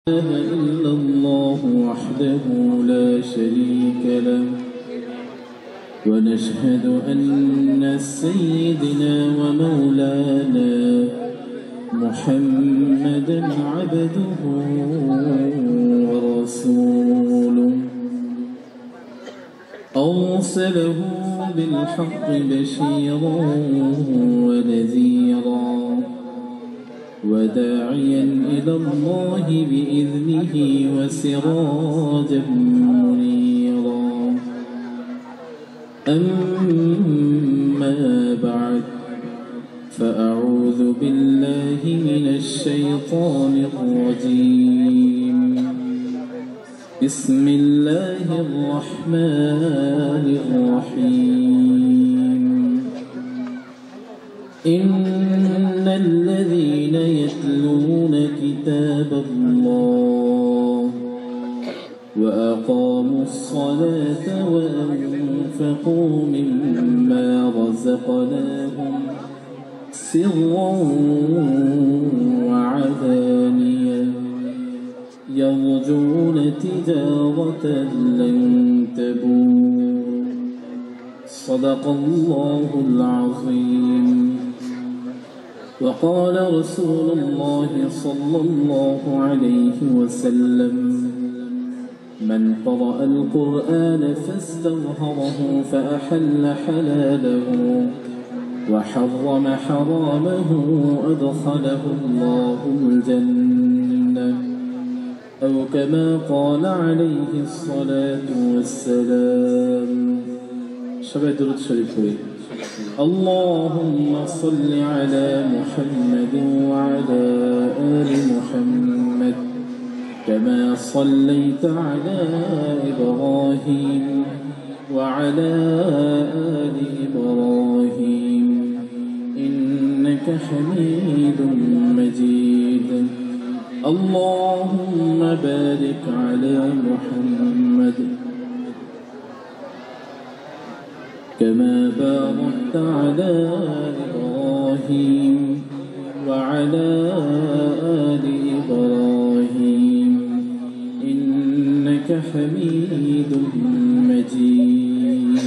إله إلا الله وحده لا شريك له ونشهد أن سيدنا ومولانا محمدا عبده ورسوله أرسله بالحق بشيرا ونذيرا وداعيا إلى الله بإذنه وسراجا منيرا أما بعد فأعوذ بالله من الشيطان الرجيم بسم الله الرحمن الرحيم إن الذين يتلون كتاب الله وأقاموا الصلاة وأنفقوا مما رزقناهم سرا وعلانية يرجون تجارة لن تبور صدق الله العظيم وقال رسول الله صلى الله عليه وسلم من قرأ القرآن فاستظهره فأحل حلاله وحرم حرامه أدخله الله الجنة أو كما قال عليه الصلاة والسلام شباب درود شريف اللهم صل على محمد وعلى آل محمد كما صليت على إبراهيم وعلى آل إبراهيم إنك حميد مجيد اللهم بارك على محمد كما باركت على إبراهيم وعلى آل إبراهيم إنك حميد مجيد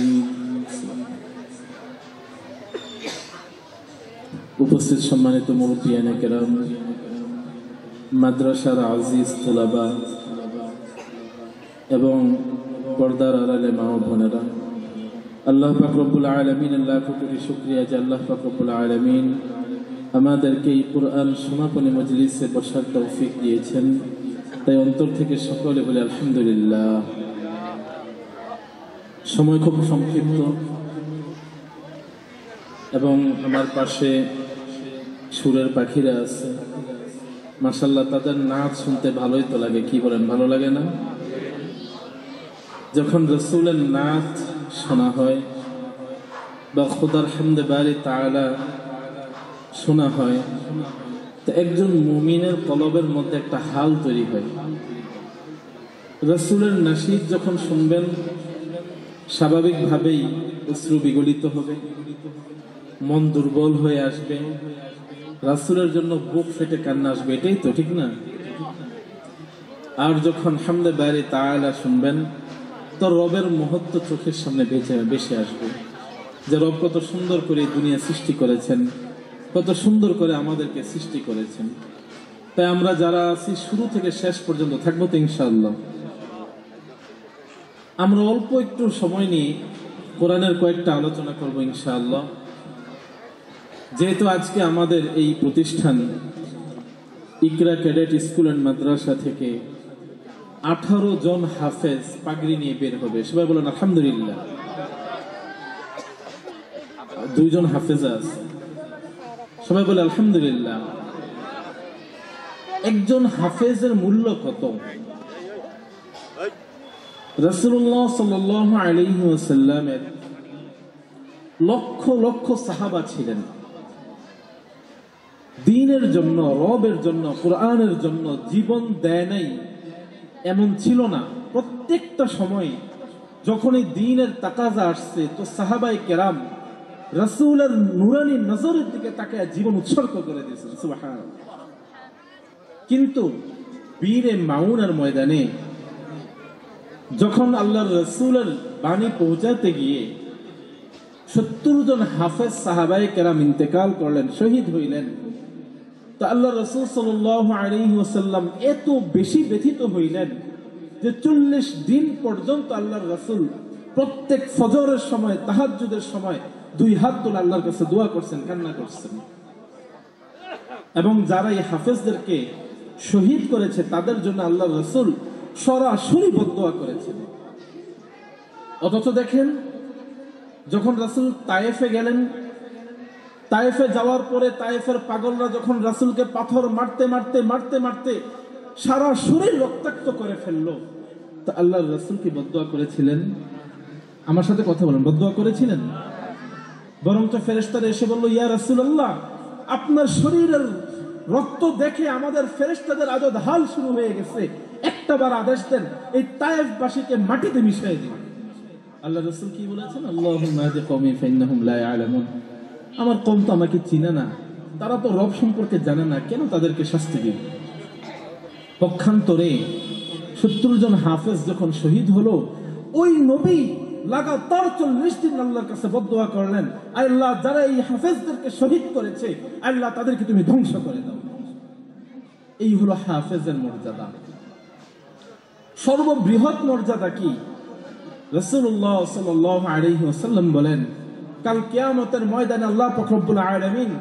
উপস্থিত সম্মানিত মুরব্বিয়ানে কেরাম মাদ্রাসার আজিজ তুলাবা এবং পর্দার আড়ালে মা ও বোনেরা আল্লাহ পাক রব্বুল আলামিন আল্লাহ কোটি শুকরিয়া যে আল্লাহ পাক রব্বুল আলামিন আমাদেরকে এই কুরআন সমাপনী মজলিসে বসার তৌফিক দিয়েছেন তাই অন্তর থেকে সকলে বলে আলহামদুলিল্লাহ। সময় খুব সংক্ষিপ্ত এবং আমার পাশে সুরের পাখিরা আছে মাশাআল্লাহ, তাদের নাচ শুনতে ভালোই তো লাগে, কি বলেন ভালো লাগে না? যখন রাসূলের নাচ শোনা হয় বা খোদার হামদে বারি তাআলা শোনা হয় তো একজন মুমিনের কলবের মধ্যে একটা হাল তৈরি হয়। রাসূলের নাশিদ যখন শুনবেন স্বাভাবিকভাবেই অশ্রু বিগলিত হবে, মন দুর্বল হয়ে আসবে, রাসূলের জন্য বুক ফেটে কান্না আসবে, এটাই তো ঠিক না? আর যখন হামদে বারি তাআলা শুনবেন তো রবের মহত্ব চোখের সামনে ভেসে আসবে যে রব কত সুন্দর করে দুনিয়া সৃষ্টি করেছেন, কত সুন্দর করে আমাদেরকে সৃষ্টি করেছেন। তাই আমরা যারা আছি শুরু থেকে শেষ পর্যন্ত থাকবো তো ইনশাআল্লাহ। আমরা অল্প একটু সময় নিয়ে কোরআনের কয়েকটা আলোচনা করবো ইনশাআল্লাহ। যেহেতু আজকে আমাদের এই প্রতিষ্ঠান ইকরা ক্যাডেট স্কুল অ্যান্ড মাদ্রাসা থেকে 18 জন হাফেজ পাগড়ি নিয়ে বের হবে, সবাই বলেন আলহামদুলিল্লাহ। 2 জন হাফেজ আছে, সবাই বলে আলহামদুলিল্লাহ। একজন হাফেজের মূল্য কত? রাসূলুল্লাহ সাল্লাল্লাহু আলাইহি ওয়াসাল্লামের লক্ষ লক্ষ সাহাবা ছিলেন, দ্বীনের জন্য, রবের জন্য, কোরআনের জন্য জীবন দেয় নাই এমন ছিল না। প্রত্যেকটা সময় যখন এই দ্বীনের তাকাজা আসছে তো সাহাবায়ে কেরাম রাসূলের নুরানি নজরের দিকে তাকায় জীবন উৎসর্গ করে দিয়েছেন। সুবহানাল্লাহ। কিন্তু বীরে মাউনের ময়দানে যখন আল্লাহর রাসূলের বাণী পৌঁছাতে গিয়ে 70 জন হাফেজ সাহাবায়ে কেরাম ইন্তেকাল করলেন, শহীদ হইলেন। তো আল্লাহ রাসূল সাল্লাল্লাহু আলাইহি ওয়াসাল্লাম এত বেশি ব্যথিত হইলেন যে 40 দিন পর্যন্ত আল্লাহর রাসূল প্রত্যেক ফজরের সময়, তাহাজ্জুদের সময় 2 হাত তুলে আল্লাহর কাছে দোয়া করছেন, কান্না করছেন। এবং যারা এই হাফেজদেরকে শহীদ করেছে তাদের জন্য আল্লাহর রাসূল সরাসরি বদদোয়া করেছেন। অথচ দেখেন, যখন রাসূল তায়েফে গেলেন, তায়েফে যাওয়ার পরে তায়েফের পাগলরা যখন রাসূলকে পাথর মারতে মারতে মারতে মারতে সারা শরীর রক্তাক্ত করে ফেললো, তো আল্লাহর রাসূল কি বদদোয়া করেছিলেন? আমার সাথে কথা বলেন, বদদোয়া করেছিলেন? বরঞ্চ ফেরেশতারা এসে বলল, ইয়া রাসূলুল্লাহ, আপনার শরীরের রক্ত দেখে আমাদের ফেরেশতাদের আজব হাল শুরু হয়ে গেছে, একটাবার আদেশ দেন এই তায়েফবাসীকে মাটিতে মিশিয়ে দিন। আল্লাহ রাসূল কি বলেছেন? আল্লাহুম্মা হাদি কওমি ফাইন্নাহুম লা ইয়ালামুন। আমার কওম তো আমাকে চিনে না, তারা তো রব সম্পর্কে জানে না, কেন তাদেরকে শাস্তি দিব? পক্ষান্তরে 70 জন হাফেজ যখন শহীদ হলো, ওই নবী লাগাতার 40 দিন আল্লাহর কাছে বদদোয়া করলেন, আল্লাহ যারা এই হাফেজদেরকে শহীদ করেছে, আল্লাহ তাদেরকে তুমি ধ্বংস করে দাও। এই হলো হাফেজের মর্যাদা। সর্ববৃহৎ মর্যাদা কি? রাসূলুল্লাহ সাল্লাল্লাহু আলাইহি ওয়াসাল্লাম বলেন, কাল কিয়ামতের ময়দানে আল্লাহ পাক রব্বুল আলামিন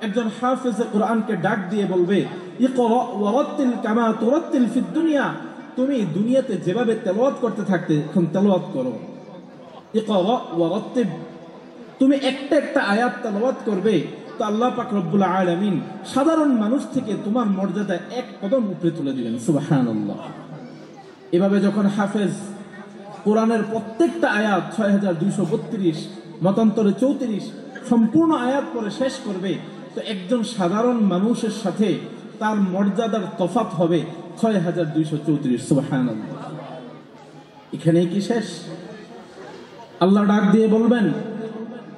একজন হাফেজে কোরআনকে ডাক দিয়ে বলবে, ইকরা ওয়ারাত্তিল কামা তুরাত্তিল ফিদ দুনিয়া। তুমি দুনিয়াতে যেভাবে তেলাওয়াত করতে থাকতে, এখন তেলাওয়াত করো। ইকরা ওয়ারাত্তিল, তুমি একটা একটা আয়াত তেলাওয়াত করবে, তো আল্লাহ পাক রব্বুল আলামিন সাধারণ মানুষ থেকে তোমার মর্যাদা এক কদম উপরে তুলে দিবেন। সুবহানাল্লাহ। এভাবে যখন হাফেজ কোরআনের প্রত্যেকটা আয়াত 6232, মতান্তরে 34 সম্পূর্ণ আয়াত পড়ে শেষ করবে, তো একজন সাধারণ মানুষের সাথে তার মর্যাদার তফাৎ হবে 6234। সুবহানাল্লাহ। এখানেই কি শেষ? আল্লাহ ডাক দিয়ে বলবেন,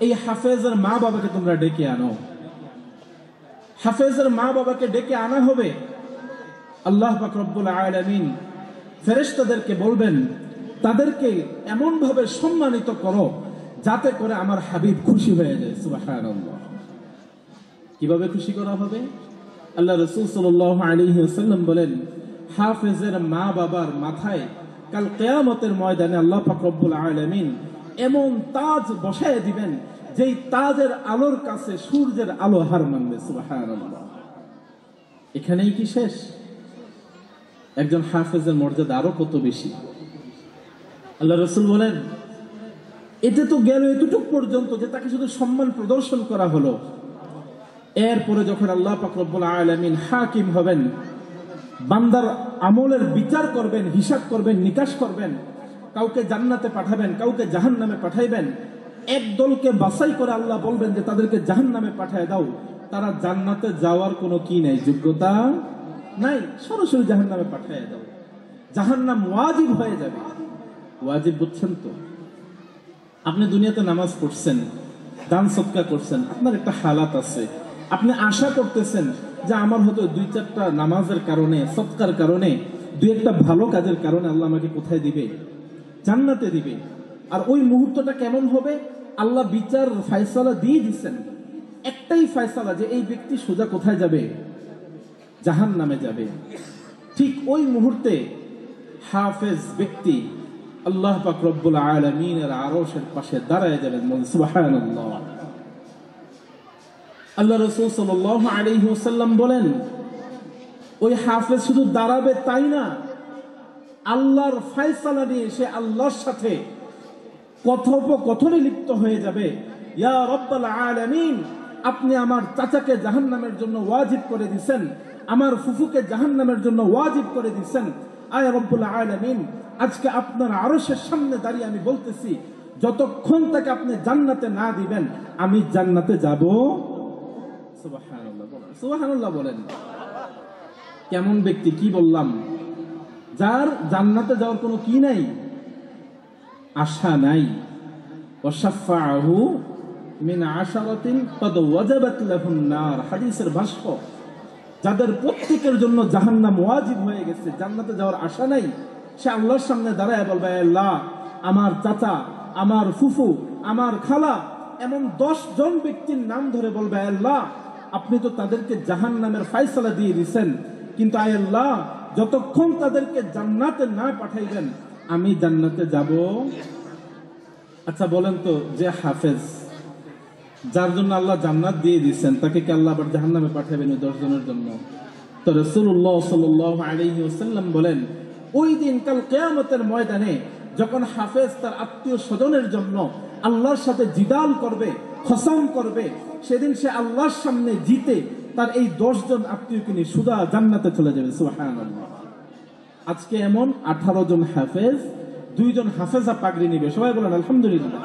এই হাফেজের মা বাবাকে তোমরা ডেকে আনো। হাফেজের মা বাবাকে ডেকে আনা হবে। আল্লাহ পাক রব্বুল আলামিন ফেরেশতাদেরকে বলবেন, তাদেরকে এমন ভাবে সম্মানিত করো যাতে করে আমার হাবিব খুশি হয়ে যায়। সুবহানাল্লাহ। কিভাবে খুশি করা হবে? আল্লাহ রাসূল সাল্লাল্লাহু আলাইহি ওয়াসাল্লাম বলেন, হাফেজের মা বাবার মাথায় কাল কিয়ামতের ময়দানে আল্লাহ পাক রব্বুল আলামিন এমন তাজ বসায় দিবেন, যেই তাজের আলোর কাছে সূর্যের আলো হার মানবে। সুবহানাল্লাহ। এখানেই কি শেষ? একজন হাফেজের মর্যাদা আরো কত বেশি। আল্লাহ রাসূল বলেন, এতে তো গেল এতটুক পর্যন্ত যে তাকে শুধু সম্মান প্রদর্শন করা হলো। এরপরে যখন আল্লাহ পাক রব্বুল আলামিন হাকিম হবেন, বান্দার আমলের বিচার করবেন, হিসাব করবেন, নিকাশ করবেন, কাউকে জান্নাতে পাঠাবেন, কাউকে জাহান্নামে পাঠাইবেন, এক দলকে বাছাই করে আল্লাহ বলবেন যে তাদেরকে জাহান্নামে পাঠায় দাও। তারা জান্নাতে যাওয়ার কোনো কি নাই, যোগ্যতা নাই, সরাসরি জাহান্নামে পাঠায় দাও। জাহান্নাম ওয়াজিব হয়ে যাবে। ওয়াজিব বুঝছেন তো? আপনি দুনিয়াতে নামাজ পড়ছেন, দান সদকা করছেন, আপনার একটা হালাত আছে, আপনি আশা করতেছেন যে আমার হয়তো 2-4টা নামাজের কারণে, সদকার কারণে, 2-একটা ভালো কাজের কারণে আল্লাহ আমাকে কোথায় দিবে? জান্নাতে দিবে। আর ওই মুহূর্তটা কেমন হবে? আল্লাহ বিচার ফয়সালা দিয়ে দিচ্ছেন, একটাই ফয়সালা যে এই ব্যক্তি সোজা কোথায় যাবে? জাহান্নামে যাবে। ঠিক ওই মুহূর্তে হাফেজ ব্যক্তি আল্লাহ পাক রব্বুল আলামিনের আরশের পাশে দাঁড়ায় যাবেন। সুবহানাল্লাহ। আল্লাহ রাসূল সাল্লাল্লাহু আলাইহি ওয়াসাল্লাম বলেন, ওই হাফেজ শুধু দাঁড়াবে তাই না, আল্লাহর ফয়সালা নিয়ে সে আল্লাহর সাথে কথোপকথনে লিপ্ত হয়ে যাবে। ইয়া রাব্বাল আলামিন, আপনি আমার চাচাকে জাহান্নামের জন্য ওয়াজিব করে দিয়েছেন, আমার ফুফুকে জাহান্নামের জন্য ওয়াজিব করে দিয়েছেন। আয় রব্বুল আলামিন, আজকে আপনার আরশের সামনে দাঁড়িয়ে আমি বলতেছি, যতক্ষণ তাকে আপনি জান্নাতে না দিবেন আমি জান্নাতে যাব। সুবহানাল্লাহ বলেন, সুবহানাল্লাহ বলেন। কেমন ব্যক্তি? কি বললাম? যার জান্নাতে যাওয়ার কোনো কি নাই, আশা নাই। ওয়াশাফাআহু মিন আশারাতিন ক্বাদ ওয়াজাবাত লাহুন নার, হাদিসের ভাষ্য। যাদের প্রত্যেকের জন্য জাহান্নাম ওয়াজিব হয়ে গেছে, জান্নাতে যাওয়ার আশা নাই, সে আল্লাহর সামনে দাঁড়ায় বলবে, আল্লাহ, আমার চাচা, আমার ফুফু, আমার খালা, এমন 10 জন ব্যক্তির নাম ধরে বলবে, আল্লাহ, আপনি তো তাদেরকে জাহান্নামের ফয়সালা দিয়ে দিয়েছেন, কিন্তু আয় আল্লাহ, যতক্ষণ তাদেরকে জান্নাতে না পাঠাইবেন আমি জান্নাতে যাব। আচ্ছা বলেন তো, যে হাফেজ, যার জন্য আল্লাহ জান্নাত দিয়ে দিচ্ছেন, তাকে কি আল্লাহ আবার জাহান্নামে পাঠাবেন ওই 10 জনের জন্য? তো রাসূলুল্লাহ সাল্লাল্লাহু আলাইহি ওয়াসাল্লাম বলেন, ওই দিন কাল কিয়ামতের ময়দানে যখন হাফেজ তার আত্মীয় স্বজনের জন্য আল্লাহর সাথে জিদাল করবে, কসম করবে, সেদিন সে আল্লাহর সামনে জিতে তার এই 10 জন আত্মীয়কে নিয়ে সুদা জান্নাতে চলে যাবে। সুবহানাল্লাহ। আজকে এমন 18 জন হাফেজ, 2 জন হাফেজা পাগড়ি নিবে, সবাই বলেন আলহামদুলিল্লাহ।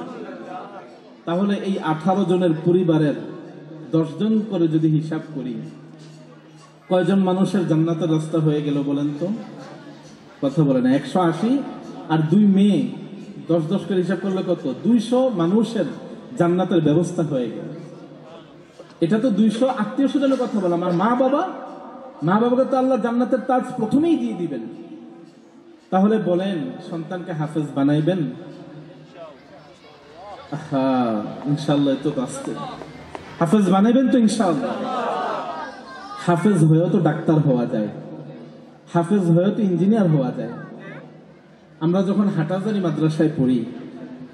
তাহলে এই 18 জনের পরিবারের 10 জন করে যদি হিসাব করি, কয়জন মানুষের জান্নাতের রাস্তা হয়ে গেল বলেন তো? কথা বলেন। 180 আর 2 মেয়ে, 10 করে হিসাব করলে কত? 200 মানুষের জান্নাতের ব্যবস্থা হয়ে গেল। এটা তো 200 আত্মীয় স্বজনের কথা বললাম। আর মা বাবাকে তো আল্লাহ জান্নাতের তাজ প্রথমেই দিয়ে দিবেন। তাহলে বলেন, সন্তানকে হাফেজ বানাইবেন? হ্যাঁ, ইনশাআল্লাহ। তো আসতে হাফেজ বানাইবেন তো ইনশাআল্লাহ। হাফেজ হয়েও তো ডাক্তার হওয়া যায়, হাফেজ হয়েও তো ইঞ্জিনিয়ার হওয়া যায়। আমরা যখন হাটাজারি মাদ্রাসায় পড়ি,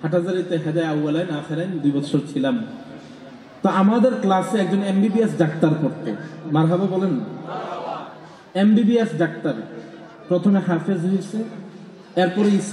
হাটাজারিতে হেদায়ে আউয়ালাইন আখিরাইন 2 বছর ছিলাম, তো আমাদের ক্লাসে একজন এমবিবিএস ডাক্তার পড়তো। মারহাবা বলেন। এমবিবিএস ডাক্তার প্রথমে হাফেজ হয়েছে, এরপরে